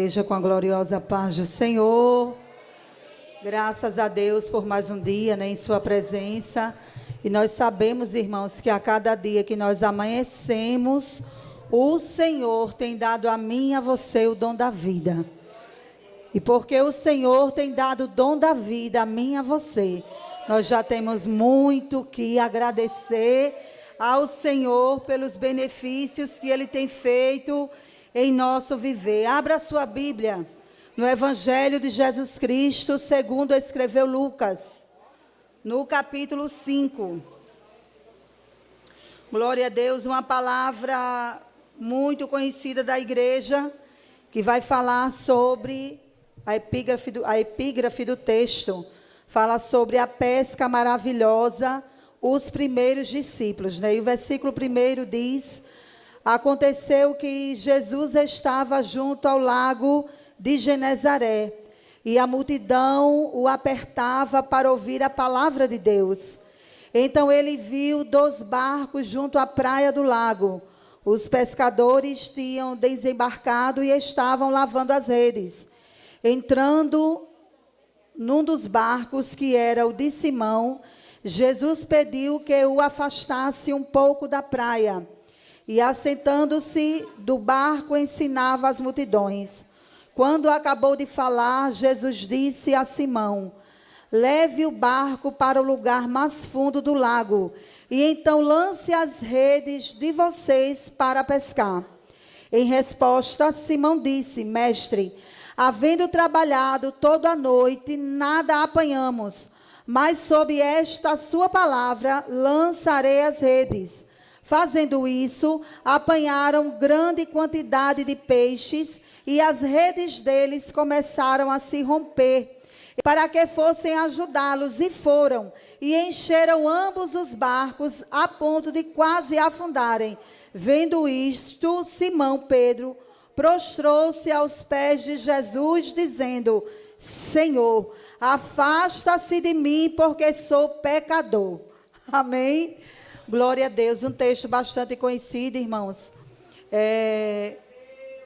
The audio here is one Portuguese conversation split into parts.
esteja com a gloriosa paz do Senhor. Graças a Deus por mais um dia, né, em sua presença. E nós sabemos, irmãos, que a cada dia que nós amanhecemos, o Senhor tem dado a mim e a você o dom da vida. E porque o Senhor tem dado o dom da vida a mim e a você, nós já temos muito que agradecer ao Senhor pelos benefícios que Ele tem feito em nosso viver. Abra sua Bíblia no Evangelho de Jesus Cristo, segundo escreveu Lucas, no capítulo 5. Glória a Deus, uma palavra muito conhecida da igreja, que vai falar sobre a epígrafe do texto. Fala sobre a pesca maravilhosa, os primeiros discípulos, né? E o versículo 1 diz: aconteceu que Jesus estava junto ao lago de Genezaré, e a multidão o apertava para ouvir a palavra de Deus. Então ele viu 2 barcos junto à praia do lago. Os pescadores tinham desembarcado e estavam lavando as redes. Entrando num dos barcos, que era o de Simão, Jesus pediu que o afastasse um pouco da praia. E assentando-se do barco, ensinava as multidões. Quando acabou de falar, Jesus disse a Simão: leve o barco para o lugar mais fundo do lago, e então lance as redes de vocês para pescar. Em resposta, Simão disse: mestre, havendo trabalhado toda a noite, nada apanhamos, mas sob esta sua palavra lançarei as redes. Fazendo isso, apanharam grande quantidade de peixes, e as redes deles começaram a se romper, para que fossem ajudá-los, e foram, e encheram ambos os barcos, a ponto de quase afundarem. Vendo isto, Simão Pedro prostrou-se aos pés de Jesus, dizendo: Senhor, afasta-se de mim, porque sou pecador. Amém? Glória a Deus. Um texto bastante conhecido, irmãos,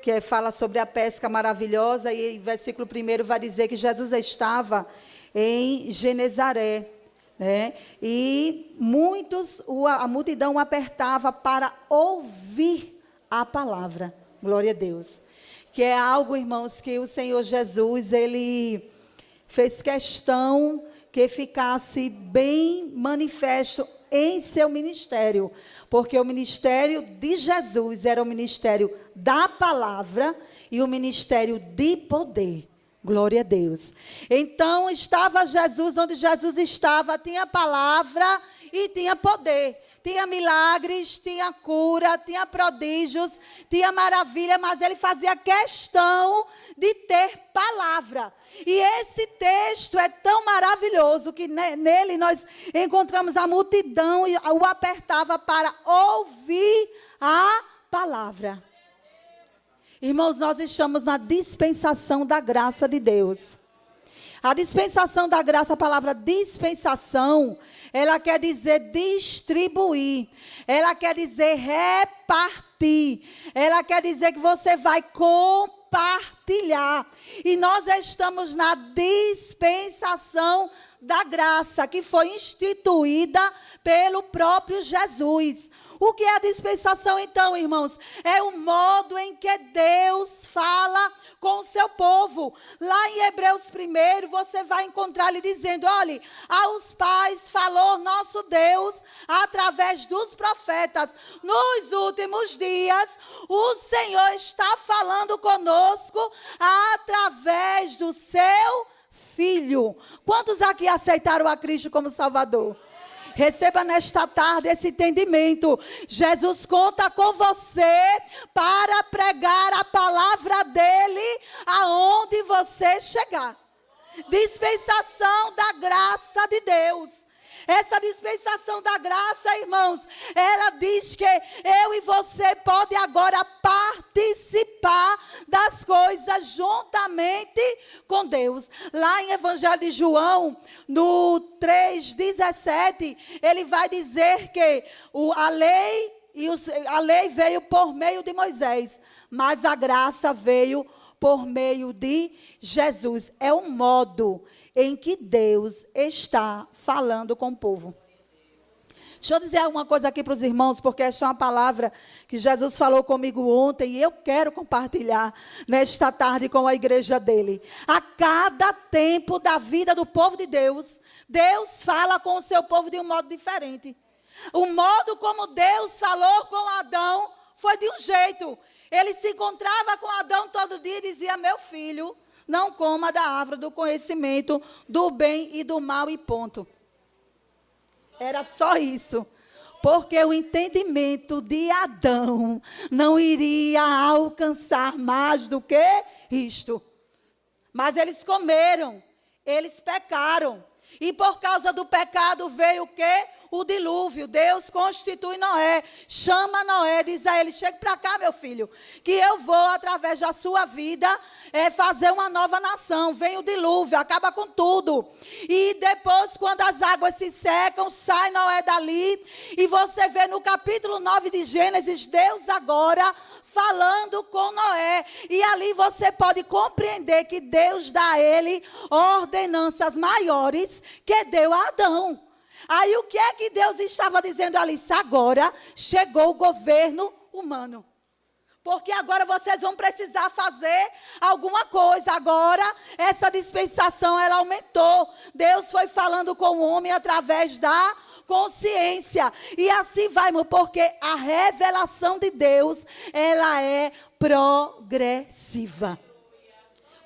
que fala sobre a pesca maravilhosa, e o versículo 1 vai dizer que Jesus estava em Genezaré, né? E a multidão apertava para ouvir a palavra. Glória a Deus. Que é algo, irmãos, que o Senhor Jesus, Ele fez questão que ficasse bem manifesto em seu ministério, porque o ministério de Jesus era o ministério da palavra e o ministério de poder. Glória a Deus. Então estava Jesus onde Jesus estava, tinha palavra e tinha poder. Tinha milagres, tinha cura, tinha prodígios, tinha maravilha, mas ele fazia questão de ter palavra. E esse texto é tão maravilhoso que nele nós encontramos a multidão e o apertava para ouvir a palavra. Irmãos, nós estamos na dispensação da graça de Deus. A dispensação da graça, a palavra dispensação, ela quer dizer distribuir, ela quer dizer repartir, ela quer dizer que você vai compartilhar. E nós estamos na dispensação da graça, que foi instituída pelo próprio Jesus. O que é a dispensação, então, irmãos? É o modo em que Deus fala com o seu povo. Lá em Hebreus 1, você vai encontrar ele dizendo: olhe, aos pais falou nosso Deus através dos profetas. Nos últimos dias, o Senhor está falando conosco através do seu Filho. Quantos aqui aceitaram a Cristo como Salvador? Receba nesta tarde esse entendimento. Jesus conta com você para pregar a palavra dele aonde você chegar. Dispensação da graça de Deus. Essa dispensação da graça, irmãos, ela diz que eu e você pode agora participar das coisas juntamente com Deus. Lá em Evangelho de João, no 3,17, ele vai dizer que a lei veio por meio de Moisés, mas a graça veio por meio de Jesus. É o modo em que Deus está falando com o povo. Deixa eu dizer alguma coisa aqui para os irmãos, porque esta é uma palavra que Jesus falou comigo ontem e eu quero compartilhar nesta tarde com a igreja dele. A cada tempo da vida do povo de Deus, Deus fala com o seu povo de um modo diferente. O modo como Deus falou com Adão foi de um jeito. Ele se encontrava com Adão todo dia e dizia: meu filho, não coma da árvore do conhecimento do bem e do mal, e ponto. Era só isso. Porque o entendimento de Adão não iria alcançar mais do que isto. Mas eles comeram, eles pecaram. E por causa do pecado veio o quê? O dilúvio. Deus constitui Noé, chama Noé, diz a ele: chegue para cá, meu filho, que eu vou, através da sua vida, fazer uma nova nação. Vem o dilúvio, acaba com tudo. E depois, quando as águas se secam, sai Noé dali. E você vê no capítulo 9 de Gênesis, Deus agora falando com Noé. E ali você pode compreender que Deus dá a ele ordenanças maiores que deu a Adão. Aí o que é que Deus estava dizendo ali? Agora chegou o governo humano. Porque agora vocês vão precisar fazer alguma coisa. Agora essa dispensação ela aumentou. Deus foi falando com o homem através da consciência. E assim vai, irmão, porque a revelação de Deus, ela é progressiva.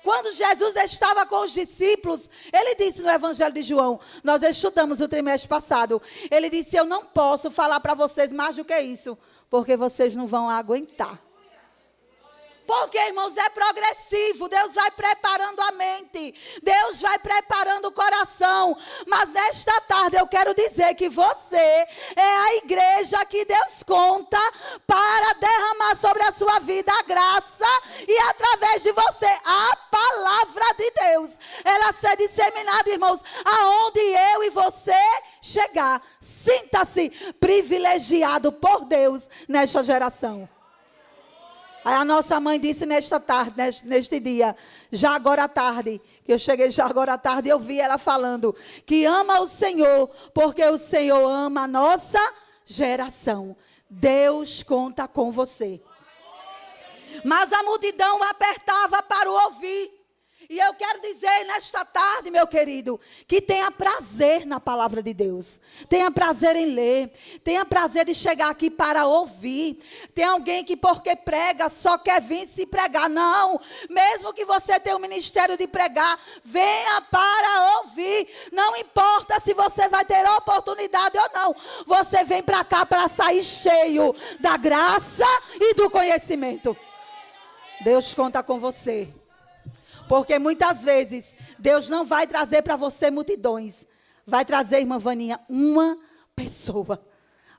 Quando Jesus estava com os discípulos, ele disse no Evangelho de João, nós estudamos o trimestre passado, ele disse: eu não posso falar para vocês mais do que isso, porque vocês não vão aguentar. Porque, irmãos, é progressivo. Deus vai preparando a mente. Deus vai preparando o coração. Mas nesta tarde eu quero dizer que você é a igreja que Deus conta para derramar sobre a sua vida a graça e através de você a palavra de Deus. Ela ser disseminada, irmãos, aonde eu e você chegar. Sinta-se privilegiado por Deus nesta geração. Aí a nossa mãe disse nesta tarde, neste dia, já agora à tarde, que eu cheguei já agora à tarde, eu vi ela falando que ama o Senhor, porque o Senhor ama a nossa geração. Deus conta com você. Mas a multidão apertava para o ouvir. E eu quero dizer nesta tarde, meu querido, que tenha prazer na palavra de Deus. Tenha prazer em ler. Tenha prazer de chegar aqui para ouvir. Tem alguém que porque prega só quer vir se pregar. Não. Mesmo que você tenha o ministério de pregar, venha para ouvir. Não importa se você vai ter oportunidade ou não. Você vem para cá para sair cheio da graça e do conhecimento. Deus conta com você. Porque muitas vezes Deus não vai trazer para você multidões. Vai trazer, irmã Vaninha, uma pessoa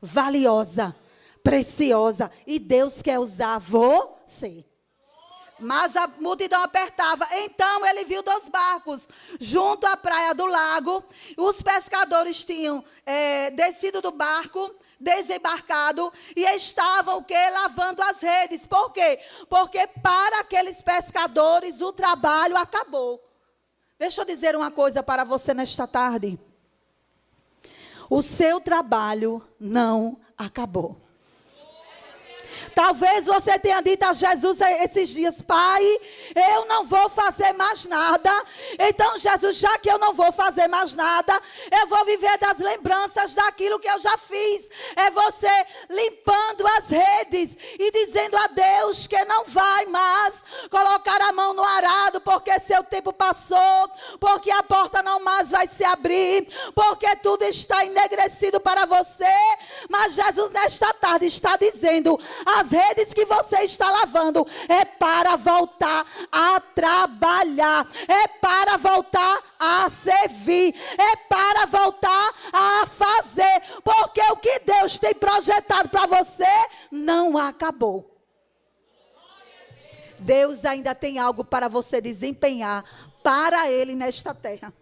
valiosa, preciosa. E Deus quer usar você. Mas a multidão apertava. Então ele viu 2 barcos junto à praia do lago. Os pescadores tinham descido do barco, desembarcado, e estavam o quê? Lavando as redes. Por quê? Porque para aqueles pescadores o trabalho acabou. Deixa eu dizer uma coisa para você nesta tarde. O seu trabalho não acabou. Talvez você tenha dito a Jesus esses dias: Pai, eu não vou fazer mais nada. Então, Jesus, já que eu não vou fazer mais nada, eu vou viver das lembranças daquilo que eu já fiz. É você limpando as redes e dizendo a Deus que não vai mais colocar a mão no arado, porque seu tempo passou, porque a porta não mais vai se abrir, porque tudo está enegrecido para você. Mas Jesus nesta tarde está dizendo: as redes que você está lavando é para voltar a trabalhar, é para voltar a servir, é para voltar a fazer, porque o que Deus tem projetado para você não acabou. Deus ainda tem algo para você desempenhar para Ele nesta terra.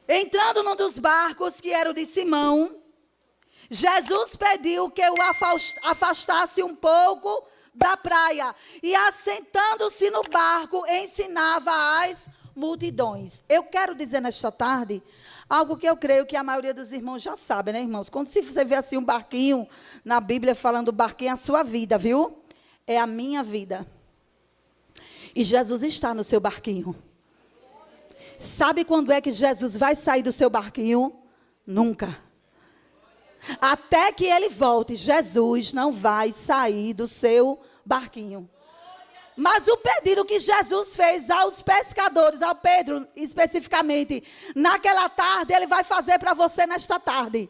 Entrando num dos barcos, que era o de Simão, Jesus pediu que o afastasse um pouco da praia e, assentando-se no barco, ensinava as multidões. Eu quero dizer nesta tarde algo que eu creio que a maioria dos irmãos já sabe, né, irmãos? Quando você vê assim um barquinho na Bíblia falando barquinho, é a sua vida, viu? É a minha vida. E Jesus está no seu barquinho. Sabe quando é que Jesus vai sair do seu barquinho? Nunca. Até que ele volte, Jesus não vai sair do seu barquinho. Mas o pedido que Jesus fez aos pescadores, ao Pedro especificamente, naquela tarde, ele vai fazer para você nesta tarde.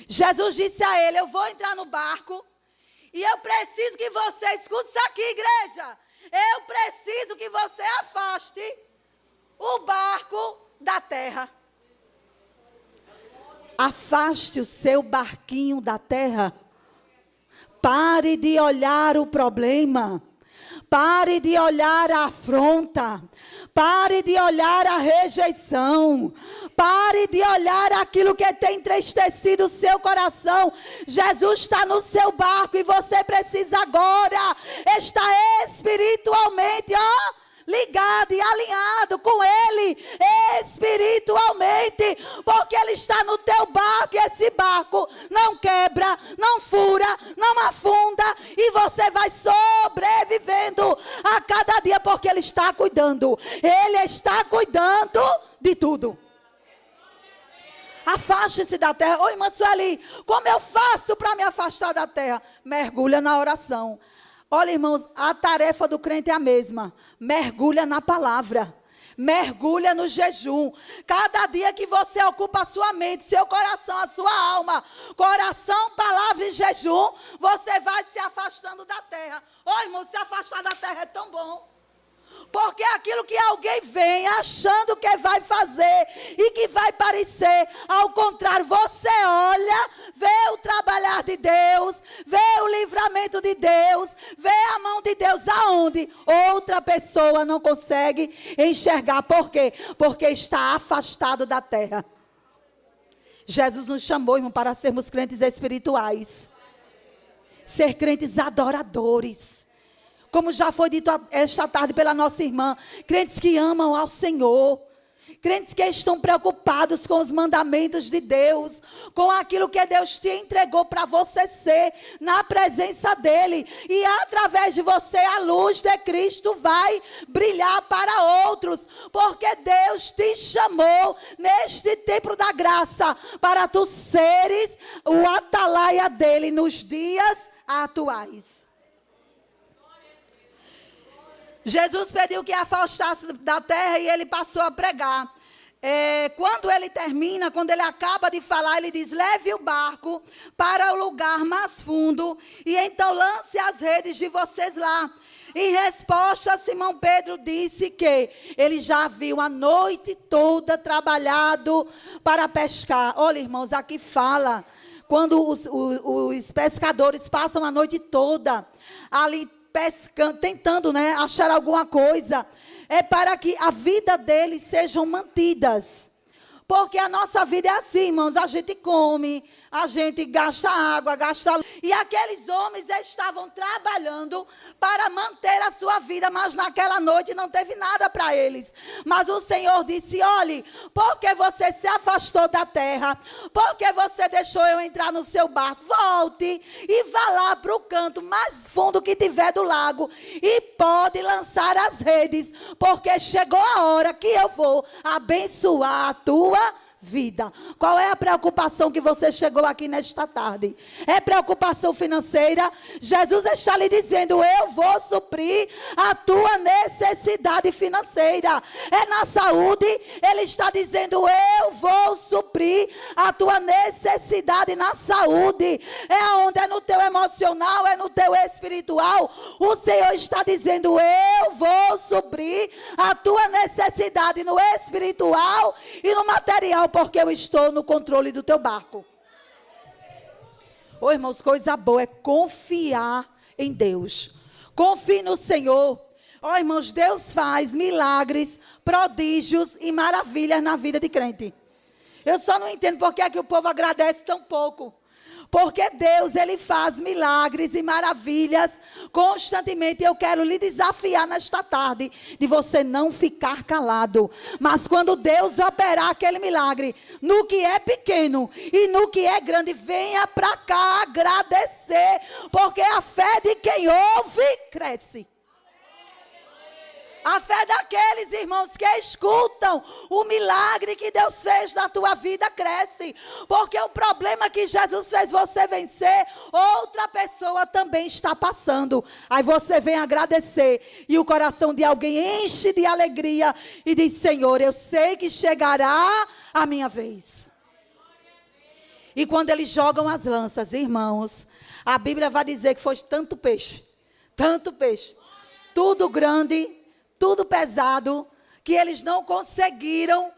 Jesus disse a ele: eu vou entrar no barco e eu preciso que você, escute isso aqui, igreja, eu preciso que você afaste o barco da terra. Afaste o seu barquinho da terra. Pare de olhar o problema. Pare de olhar a afronta. Pare de olhar a rejeição. Pare de olhar aquilo que tem entristecido o seu coração. Jesus está no seu barco e você precisa agora estar espiritualmente, ligado e alinhado com Ele espiritualmente, porque Ele está no teu barco e esse barco não quebra, não fura, não afunda e você vai sobrevivendo a cada dia, porque Ele está cuidando. Ele está cuidando de tudo. Afaste-se da terra. Ô, irmã Sueli, como eu faço para me afastar da terra? Mergulha na oração. Olha, irmãos, a tarefa do crente é a mesma. Mergulha na palavra. Mergulha no jejum. Cada dia que você ocupa a sua mente, seu coração, a sua alma, coração, palavra e jejum, você vai se afastando da terra. Ô, irmão, se afastar da terra é tão bom. Porque aquilo que alguém vem achando que vai fazer e que vai parecer, ao contrário, você olha, vê o trabalhar de Deus, vê o livramento de Deus, vê a mão de Deus aonde outra pessoa não consegue enxergar. Por quê? Porque está afastado da terra. Jesus nos chamou, irmão, para sermos crentes espirituais. Ser crentes adoradores. Como já foi dito esta tarde pela nossa irmã, crentes que amam ao Senhor, crentes que estão preocupados com os mandamentos de Deus, com aquilo que Deus te entregou para você ser na presença dEle. E através de você a luz de Cristo vai brilhar para outros, porque Deus te chamou neste tempo da graça para tu seres o atalaia dEle nos dias atuais. Jesus pediu que afastasse da terra e ele passou a pregar. Quando ele termina, quando ele acaba de falar, ele diz: leve o barco para o lugar mais fundo e então lance as redes de vocês lá. Em resposta, Simão Pedro disse que ele já viu a noite toda trabalhado para pescar. Olha, irmãos, aqui fala, quando os pescadores passam a noite toda ali pescando, tentando, achar alguma coisa, é para que a vida deles sejam mantidas. Porque a nossa vida é assim, irmãos, a gente come, a gente gasta água, gasta... E aqueles homens estavam trabalhando para manter a sua vida, mas naquela noite não teve nada para eles. Mas o Senhor disse: olhe, porque você se afastou da terra, porque você deixou eu entrar no seu barco, volte e vá lá para o canto mais fundo que tiver do lago e pode lançar as redes, porque chegou a hora que eu vou abençoar a tua vida. Qual é a preocupação que você chegou aqui nesta tarde? É preocupação financeira? Jesus está lhe dizendo: eu vou suprir a tua necessidade financeira. É na saúde? Ele está dizendo: eu vou suprir a tua necessidade na saúde. É onde? É no teu emocional, é no teu espiritual. O Senhor está dizendo: eu vou suprir a tua necessidade no espiritual e no material, porque eu estou no controle do teu barco. Ô, irmãos, coisa boa é confiar em Deus. Confie no Senhor. Ó, irmãos, Deus faz milagres, prodígios e maravilhas na vida de crente. Eu só não entendo porque é que o povo agradece tão pouco. Porque Deus, Ele faz milagres e maravilhas constantemente. Eu quero lhe desafiar nesta tarde de você não ficar calado. Mas quando Deus operar aquele milagre, no que é pequeno e no que é grande, venha para cá agradecer. Porque a fé de quem ouve, cresce. A fé daqueles irmãos que escutam o milagre que Deus fez na tua vida cresce. Porque o problema que Jesus fez você vencer, outra pessoa também está passando. Aí você vem agradecer e o coração de alguém enche de alegria e diz: Senhor, eu sei que chegará a minha vez. E quando eles jogam as lanças, irmãos, a Bíblia vai dizer que foi tanto peixe, tudo grande, tudo pesado, que eles não conseguiram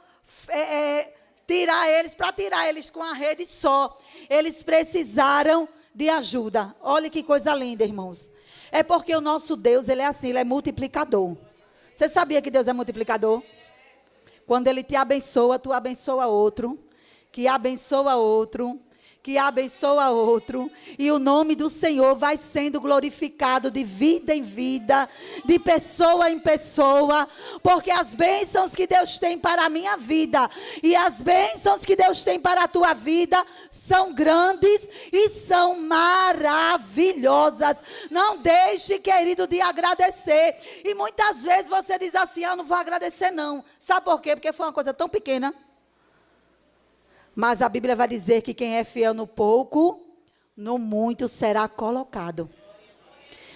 tirar eles com a rede só. Eles precisaram de ajuda. Olha que coisa linda, irmãos. É porque o nosso Deus, Ele é assim, Ele é multiplicador. Você sabia que Deus é multiplicador? Quando Ele te abençoa, tu abençoa outro, que abençoa outro, que abençoa outro, e o nome do Senhor vai sendo glorificado de vida em vida, de pessoa em pessoa, porque as bênçãos que Deus tem para a minha vida, e as bênçãos que Deus tem para a tua vida, são grandes e são maravilhosas. Não deixe, querido, de agradecer. E muitas vezes você diz assim: eu não vou agradecer não. Sabe por quê? Porque foi uma coisa tão pequena. Mas a Bíblia vai dizer que quem é fiel no pouco, no muito será colocado.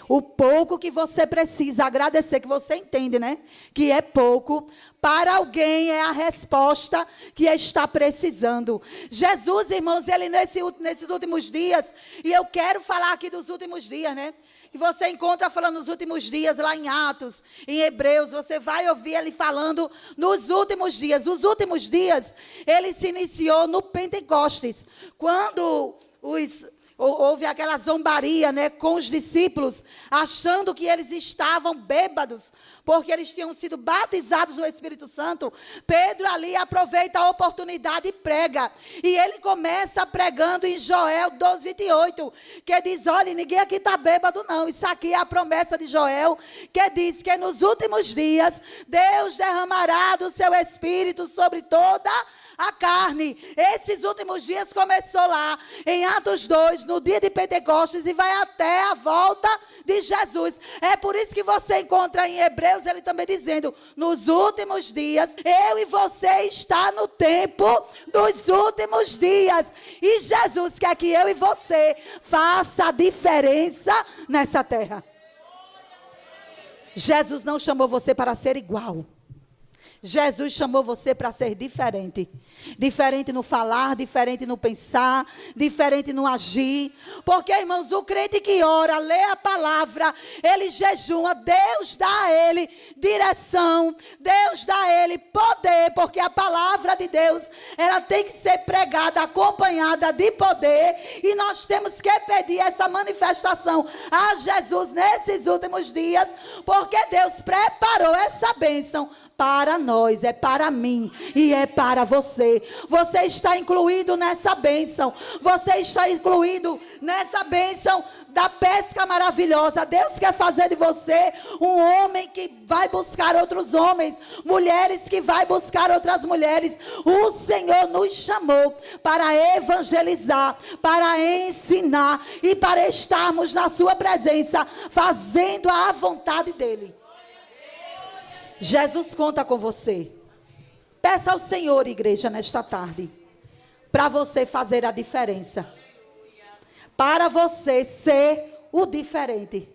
O pouco que você precisa agradecer, que você entende, né? Que é pouco, para alguém é a resposta que está precisando. Jesus, irmãos, Ele nesses últimos dias, e eu quero falar aqui dos últimos dias, né? E você encontra falando nos últimos dias, lá em Atos, em Hebreus, você vai ouvir ele falando nos últimos dias. Os últimos dias, ele se iniciou no Pentecostes, quando houve aquela zombaria, né, com os discípulos, achando que eles estavam bêbados, porque eles tinham sido batizados no Espírito Santo. Pedro ali aproveita a oportunidade e prega. E ele começa pregando em Joel 2:28, que diz: olha, ninguém aqui está bêbado não. Isso aqui é a promessa de Joel, que diz que nos últimos dias, Deus derramará do seu Espírito sobre toda a carne. Esses últimos dias começou lá, em Atos 2, no dia de Pentecostes, e vai até a volta de Jesus. É por isso que você encontra em Hebreus, ele também dizendo: nos últimos dias, eu e você está no tempo dos últimos dias. E Jesus quer que eu e você faça a diferença nessa terra. Jesus não chamou você para ser igual. Jesus chamou você para ser diferente. Diferente no falar, diferente no pensar, diferente no agir. Porque, irmãos, o crente que ora, lê a palavra, ele jejua, Deus dá a ele direção, Deus dá a ele poder, porque a palavra de Deus, ela tem que ser pregada, acompanhada de poder, e nós temos que pedir essa manifestação a Jesus nesses últimos dias, porque Deus preparou essa bênção para nós, é para mim e é para você. Você está incluído nessa bênção. Você está incluído nessa bênção da pesca maravilhosa. Deus quer fazer de você um homem que vai buscar outros homens, mulheres que vai buscar outras mulheres. O Senhor nos chamou para evangelizar, para ensinar e para estarmos na sua presença, fazendo a vontade dEle. Jesus conta com você. Peça ao Senhor, igreja, nesta tarde, para você fazer a diferença, para você ser o diferente.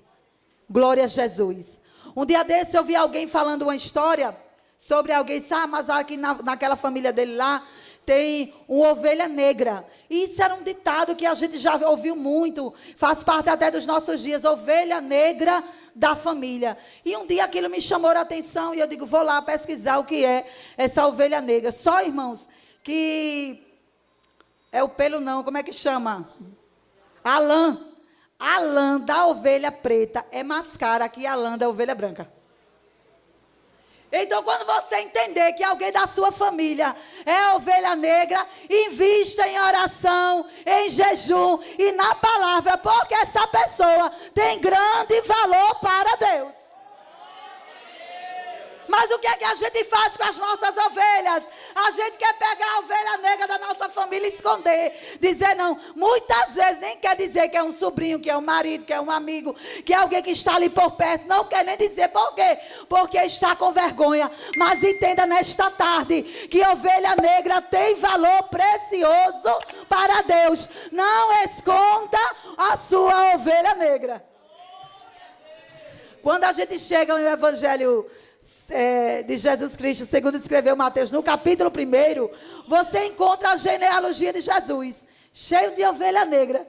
Glória a Jesus. Um dia desse eu vi alguém falando uma história sobre alguém, sabe, mas aqui naquela família dele lá tem uma ovelha negra. E isso era um ditado que a gente já ouviu muito, faz parte até dos nossos dias, ovelha negra da família. E um dia aquilo me chamou a atenção e eu digo, vou lá pesquisar o que é essa ovelha negra. Só, irmãos, que é o pelo não, como é que chama? A lã da ovelha preta é mais cara que a lã da ovelha branca. Então, quando você entender que alguém da sua família é ovelha negra, invista em oração, em jejum e na palavra, porque essa pessoa tem grande valor para Deus. Mas o que é que a gente faz com as nossas ovelhas? A gente quer pegar a ovelha negra da nossa família e esconder. Dizer não. Muitas vezes nem quer dizer que é um sobrinho, que é um marido, que é um amigo, que é alguém que está ali por perto. Não quer nem dizer por quê. Porque está com vergonha. Mas entenda nesta tarde que ovelha negra tem valor precioso para Deus. Não esconda a sua ovelha negra. Quando a gente chega no Evangelho de Jesus Cristo, segundo escreveu Mateus, no capítulo 1, você encontra a genealogia de Jesus, cheio de ovelha negra.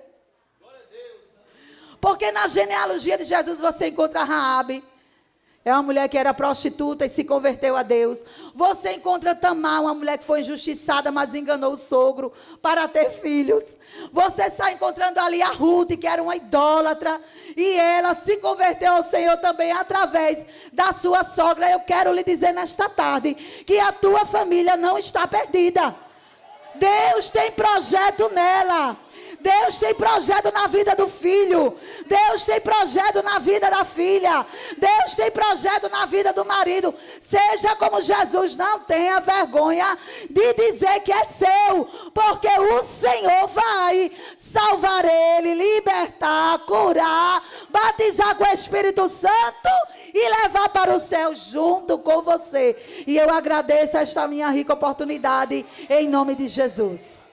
Porque na genealogia de Jesus você encontra Raabe, é uma mulher que era prostituta e se converteu a Deus. Você encontra Tamar, uma mulher que foi injustiçada, mas enganou o sogro para ter filhos. Você está encontrando ali a Ruth, que era uma idólatra, e ela se converteu ao Senhor também através da sua sogra. Eu quero lhe dizer nesta tarde que a tua família não está perdida. Deus tem projeto nela. Deus tem projeto na vida do filho. Deus tem projeto na vida da filha. Deus tem projeto na vida do marido. Seja como Jesus, não tenha vergonha de dizer que é seu, porque o Senhor vai salvar ele, libertar, curar, batizar com o Espírito Santo e levar para o céu junto com você. E eu agradeço esta minha rica oportunidade em nome de Jesus.